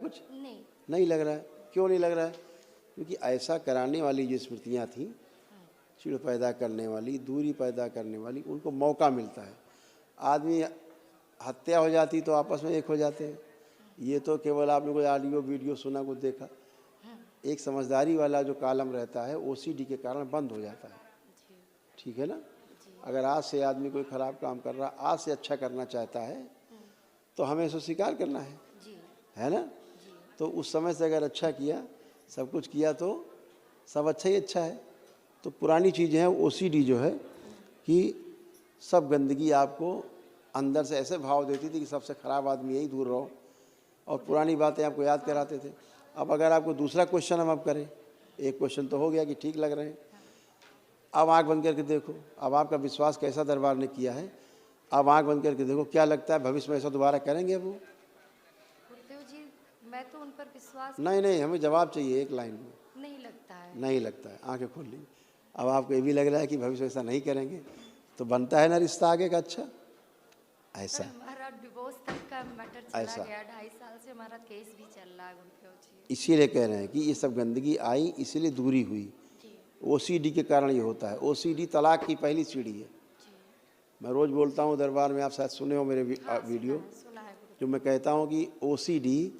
कुछ? नहीं। नहीं लग रहा है। क्यों नहीं लग रहा है? क्योंकि ऐसा कराने वाली जो स्मृतियाँ थीं, चिढ़ पैदा करने वाली, दूरी पैदा करने वाली, उनको मौका मिलता है। आदमी हत्या हो जाती तो आपस में एक हो जाते हैं। ये तो केवल आपने कोई ऑडियो वीडियो सुना, कुछ देखा। एक समझदारी वाला जो कालम रहता है ओसीडी के कारण बंद हो जाता है। ठीक है ना? अगर आज से आदमी कोई ख़राब काम कर रहा, आज से अच्छा करना चाहता है, तो हमें इसको स्वीकार करना है ना? तो उस समय से अगर अच्छा किया, सब कुछ किया, तो सब अच्छा ही अच्छा है। तो पुरानी चीज़ें हैं, ओसीडी जो है कि सब गंदगी आपको अंदर से ऐसे भाव देती थी कि सबसे ख़राब आदमी यही, दूर रहो, और पुरानी बातें आपको याद कराते थे। अब अगर आपको दूसरा क्वेश्चन हम अब करें, एक क्वेश्चन तो हो गया कि ठीक लग रहे हैं, अब आँख बंद करके देखो, अब आपका विश्वास कैसा दरबार ने किया है। अब आँख बंद करके देखो, क्या लगता है भविष्य में ऐसा दोबारा करेंगे वो? गुरुदेव जी, मैं तो उन पर विश्वास नहीं, हमें जवाब चाहिए एक लाइन में। नहीं लगता है। नहीं लगता है, आंखें खोल ली। अब आपको ये भी लग रहा है कि भविष्य ऐसा नहीं करेंगे, तो बनता है ना रिश्ता आगे का अच्छा। ऐसा हमारा डिवोर्स तक का मैटर चला ऐसा गया, 2.5 साल से हमारा केस भी चल रहा है गुरुदेव जी। इसीलिए कह रहे हैं कि ये सब गंदगी आई, इसीलिए दूरी हुई। ओसीडी के कारण ये होता है। ओसीडी तलाक की पहली सीढ़ी है। मैं रोज़ बोलता हूँ दरबार में, आप शायद सुने हो मेरे वीडियो, सुना है गुरुदेव। जो मैं कहता हूँ कि ओसीडी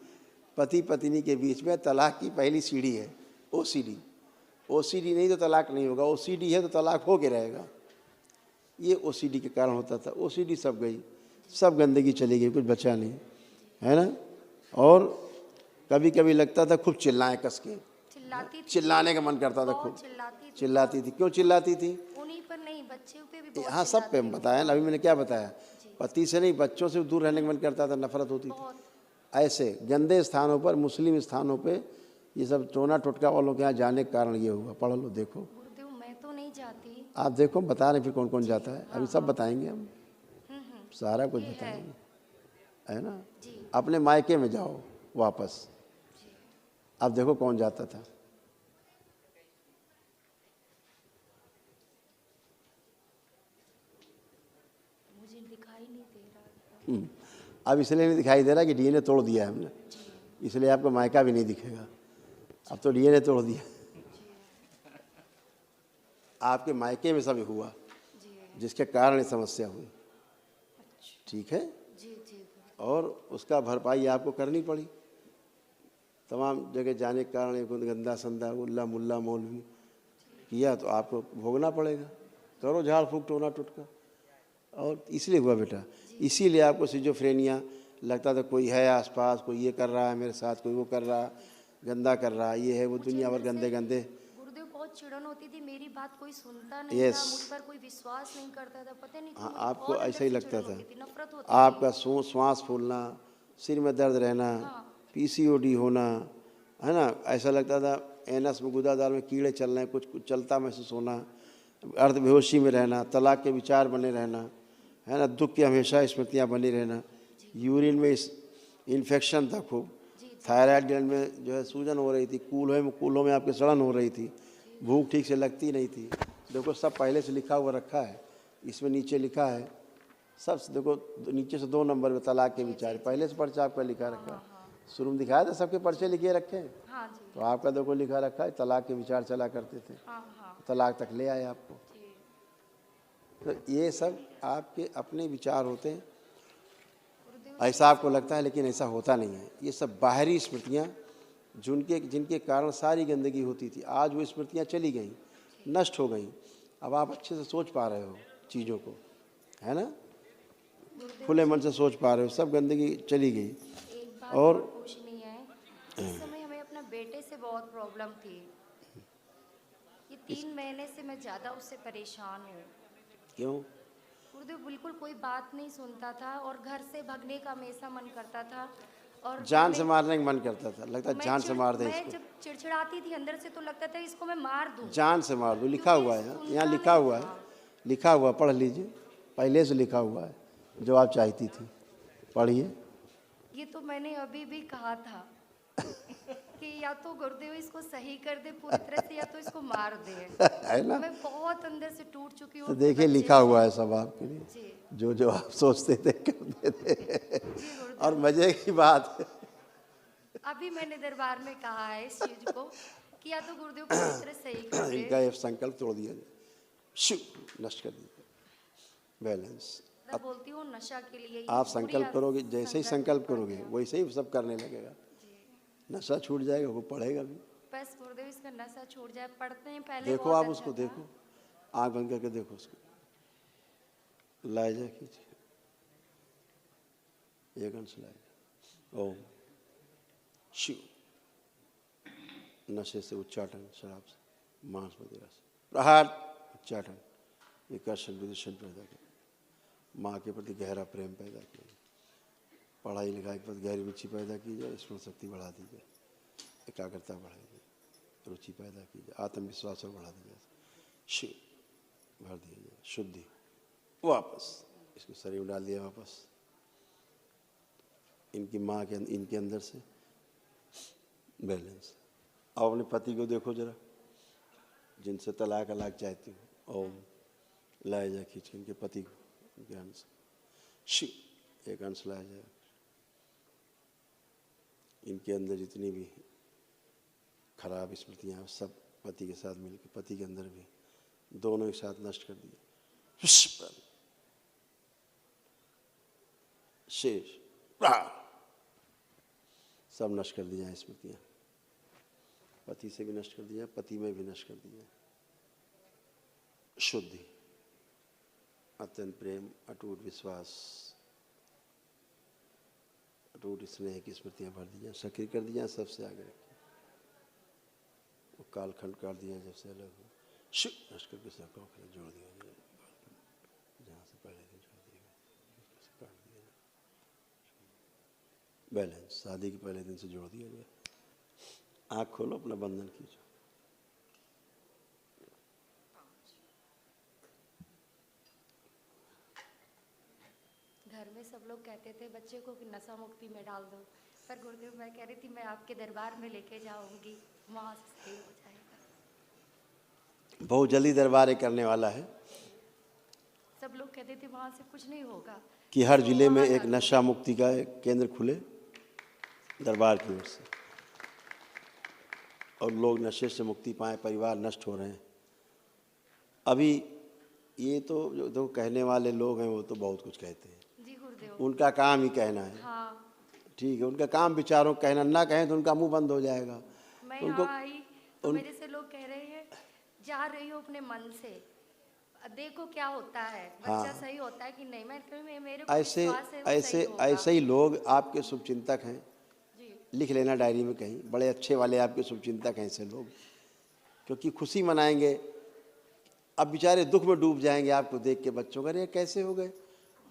पति पत्नी के बीच में तलाक की पहली सीढ़ी है। ओसीडी नहीं तो तलाक नहीं होगा, ओसीडी है तो तलाक हो के रहेगा। ये ओसीडी के कारण होता था। ओसीडी सब गई, सब गंदगी चली गई, कुछ बचा नहीं, है ना? और कभी कभी लगता था खूब चिल्लाएं कस के, चिल्लाने का मन करता था, खूब चिल्लाती थी। क्यों चिल्लाती थी? उन्हीं पर नहीं, बच्चों पे भी बहुत हाँ, सब पे बताया ना। अभी मैंने क्या बताया? पति से नहीं, बच्चों से दूर रहने का मन करता था, नफरत होती थी। ऐसे गंदे स्थानों पर, मुस्लिम स्थानों पे, ये सब टोना टोटका वालों के यहाँ जाने के कारण ये हुआ। पढ़ लो, देखो। गुरुदेव, मैं तो नहीं जाती। आप देखो, बता रहे फिर कौन कौन जाता है। अभी सब बताएंगे हम, सारा कुछ बताएंगे, है ना? अपने मायके में जाओ वापस, अब देखो कौन जाता था। मुझे दिखाई नहीं दे रहा। अब इसलिए नहीं दिखाई दे रहा कि डीएनए तोड़ दिया है हमने, इसलिए आपको मायका भी नहीं दिखेगा। अब तो डीएनए तोड़ दिया, आपके मायके में सब हुआ, जिसके कारण ये समस्या हुई। ठीक है? और उसका भरपाई आपको करनी पड़ी। तमाम जगह जाने के कारण गंदा संदा उल्ला मुल्ला मौलवी किया, तो आपको भोगना पड़ेगा। करो झाड़ फूक, टोना टुटका। और इसलिए हुआ बेटा, इसीलिए आपको सिजोफ्रेनिया लगता था कोई है आसपास, कोई ये कर रहा है मेरे साथ, कोई वो कर रहा है, गंदा कर रहा है, ये है वो, दुनिया भर गंदे गंदे। गुरुदेव, बहुत चिड़न होती थी, मेरी बात कोई सुनता नहीं था, मुझ पर कोई विश्वास नहीं करता था, पता नहीं। हाँ, आपको ऐसा ही लगता था। नफरत होती, आपका श्वास फूलना, सिर में दर्द रहना, पीसीओडी होना, है ना? ऐसा लगता था एनस में, गुदादार में कीड़े चल रहे हैं, कुछ कुछ चलता महसूस होना, अर्धबेहोशी में रहना, तलाक के विचार बने रहना, है ना? दुख की हमेशा स्मृतियाँ बनी रहना। यूरिन में इन्फेक्शन था खूब, थायराइड ग्लैंड में जो है सूजन हो रही थी, कूल्हों में आपके सड़न हो रही थी, भूख ठीक से लगती नहीं थी। देखो सब पहले से लिखा हुआ रखा है, इसमें नीचे लिखा है सब। देखो नीचे से 2 नंबर में तलाक के विचार, पहले से पर्चा आपका लिखा रखा है। शुरू में दिखाया था सबके पर्चे लिखे रखे हैं, तो आपका देखो लिखा रखा है तलाक के विचार चला करते थे, तलाक तक ले आए आपको। तो ये सब आपके अपने विचार होते हैं, ऐसा आपको लगता है, लेकिन ऐसा होता नहीं है। ये सब बाहरी स्मृतियाँ जिनके कारण सारी गंदगी होती थी, आज वो स्मृतियाँ चली गई, नष्ट हो गई। अब आप अच्छे से सोच पा रहे हो चीज़ों को, है ना? खुले मन से सोच पा रहे हो, सब गंदगी चली गई। और पूछनी है, इस समय हमें अपना बेटे से बहुत प्रॉब्लम थी। ये 3 महीने से मैं ज़्यादा उससे परेशान हूँ। क्यों? गुरुदेव, बिल्कुल कोई बात नहीं सुनता था, और घर से भागने का हमेशा मन करता था, और जान से मारने का मन करता था। लगता है जान से मार दे इसको। मैं जब चिड़चिड़ाती थी अंदर से, तो लगता था इसको मैं मार दूं। जान से मार दूं, लिखा हुआ है यहाँ, लिखा हुआ है, लिखा हुआ, पढ़ लीजिए, पहले से लिखा हुआ है जो आप चाहती थी, पढ़िए। ये तो मैंने अभी भी कहा था कि या तो गुरुदेव इसको सही कर दे पूरी तरह से, या तो इसको मार दे, है ना? मैं बहुत अंदर से टूट चुकी हूँ। तो देखिए लिखा हुआ है सब आपके लिए, जो जो आप सोचते थे करते थे। और मजे की बात है, अभी मैंने दरबार में कहा है इस चीज को कि या तो गुरुदेव पूरी तरह सही कर दे। इनका ये संकल्प तोड़ दिया जाए, नष्ट कर दिया, बैलेंस। मैं बोलती हूँ नशा के लिए आप संकल्प करोगे, जैसे ही संकल्प करोगे वैसे ही सब करने लगेगा। नशा छूट जाएगा, वो पढ़ेगा भी। बस गुरुदेव इसका नशा छूट जाए। पढ़ते हैं पहले देखो बहुत आप अच्छा उसको था। देखो, आंख बंद करके देखो उसको, लाइजा कीजिए, एक अंश लाइजा। ओम शिव। नशे से उच्चाटन, शराब से, मांस मदिरा से प्रहार, उच्चाटन, विकर्षण विदूषण पैदा किया, माँ के प्रति गहरा प्रेम पैदा किया, पढ़ाई लिखाई के प्रति गहरी रुचि पैदा की जाए, स्मरण शक्ति बढ़ा दी जाए, एकाग्रता बढ़ाई जाए, रुचि पैदा की जाए, आत्मविश्वास और बढ़ा दिया जाए, शिव भर दिया जाए, शुद्धि। वापस इसको शरीर में डाल दिया, वापस इनकी माँ के इनके अंदर से बैलेंस। अब अपने पति को देखो जरा, जिनसे तलाक चाहती हो, ओम लाया जाए खींच के इनके पति को, उनके अंश शिव, एक अंश लाया जाए, इनके अंदर जितनी भी खराब स्मृतियाँ सब पति के साथ मिलकर पति के अंदर भी दोनों एक साथ नष्ट कर दिए, शेष सब नष्ट कर दिया स्मृतियाँ, पति से भी नष्ट कर दिया, पति में भी नष्ट कर दिया। शुद्धि, अत्यंत प्रेम, अटूट विश्वास, अटूट स्नेह की स्मृतियाँ भर दी जाए, सक्रिय कर दिया, सबसे आगे रखिए। वो कालखंड काट दिया जब से अलग हो, नष्ट करके सबको जोड़ दिया जाए, जहाँ से पहले दिन छोड़ दिया काट दिया जाए, बैलेंस शादी के पहले दिन से जोड़ दिया जाए। आँख खोलो, अपना बंधन कीजिए। घर में सब लोग कहते थे बच्चे को कि नशा मुक्ति में डाल दो, पर गुरुदेव मैं कह रही थी मैं आपके दरबार में लेके जाऊंगी, वहाँ से सही हो जाएगा। बहुत जल्दी दरबार करने वाला है। सब लोग कहते थे वहाँ से कुछ नहीं होगा, कि हर तो जिले में वहाँ एक डालो। नशा मुक्ति का एक केंद्र खुले दरबार की ओर से, और लोग नशे से मुक्ति पाएं, परिवार नष्ट हो रहे हैं। अभी ये तो जो कहने वाले लोग हैं वो तो बहुत कुछ कहते हैं, जी गुरुदेव, उनका काम ही कहना है। हाँ ठीक है, उनका काम विचारों कहना, ना कहें तो उनका मुंह बंद हो जाएगा। मैं तो उनको यहाँ आई तो मेरे से लोग कह रहे हैं जा रही हो अपने मन से, देखो क्या होता है, बच्चा हाँ। सही होता है कि नहीं। मैं मेरे को ऐसे विश्वास है वो ऐसे सही होगा। ऐसे ही लोग आपके शुभचिंतक हैं, जी लिख लेना डायरी में कहीं, बड़े अच्छे वाले आपके शुभचिंतक हैं ऐसे लोग, क्योंकि खुशी मनाएंगे। अब बेचारे दुख में डूब जाएंगे आपको देख के, बच्चों का, अरे कैसे हो गए,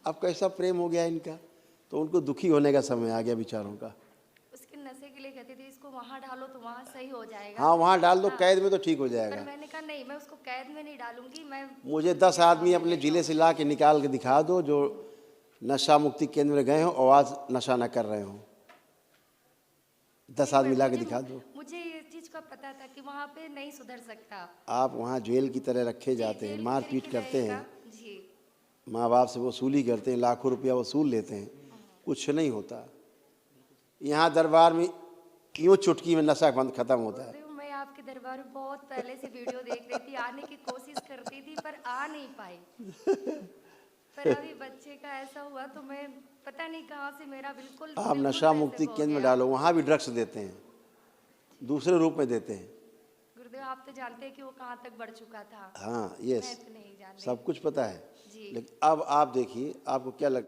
अब कैसा प्रेम हो गया इनका, तो उनको दुखी होने का समय आ गया बेचारों का। उसके नशे के लिए कहते थे इसको वहाँ डालो तो वहाँ सही हो जाएगा। हाँ, वहाँ डाल दो, हाँ। कैद में तो ठीक हो पर जाएगा। मैंने कहा नहीं, मैं उसको कैद में नहीं डालूंगी। मैं मुझे 10 आदमी अपने जिले से ला के निकाल के दिखा दो जो नशा मुक्ति केंद्र में गए हो और आज नशा न कर रहे हो, 10 आदमी ला के दिखा दो। मुझे ये चीज का पता था कि वहाँ पे नहीं सुधर सकता। आप वहाँ जेल की तरह रखे जाते हैं, मार पीट करते हैं, जी माँ बाप से वसूली करते हैं, लाखों रुपया वसूल लेते हैं, कुछ नहीं होता। यहाँ दरबार में यूँ चुटकी में नशा बंद खत्म होता है। तो मैं आपके दरबार में बहुत पहले से वीडियो देख रही थी, आने की कोशिश करती थी पर आ नहीं पाई। पर अभी बच्चे का ऐसा हुआ तो मैं पता नहीं कहाँ से मेरा बिल्कुल आप नशा मुक्ति केंद्र में डालो, वहाँ भी ड्रग्स देते हैं, दूसरे रूप में देते हैं। गुरुदेव आप तो जानते हैं कि वो कहाँ तक बढ़ चुका था। हाँ, यस, मैं तो नहीं जानती। सब कुछ पता है। जी। लेकिन अब आप देखिए, आपको क्या लगता है?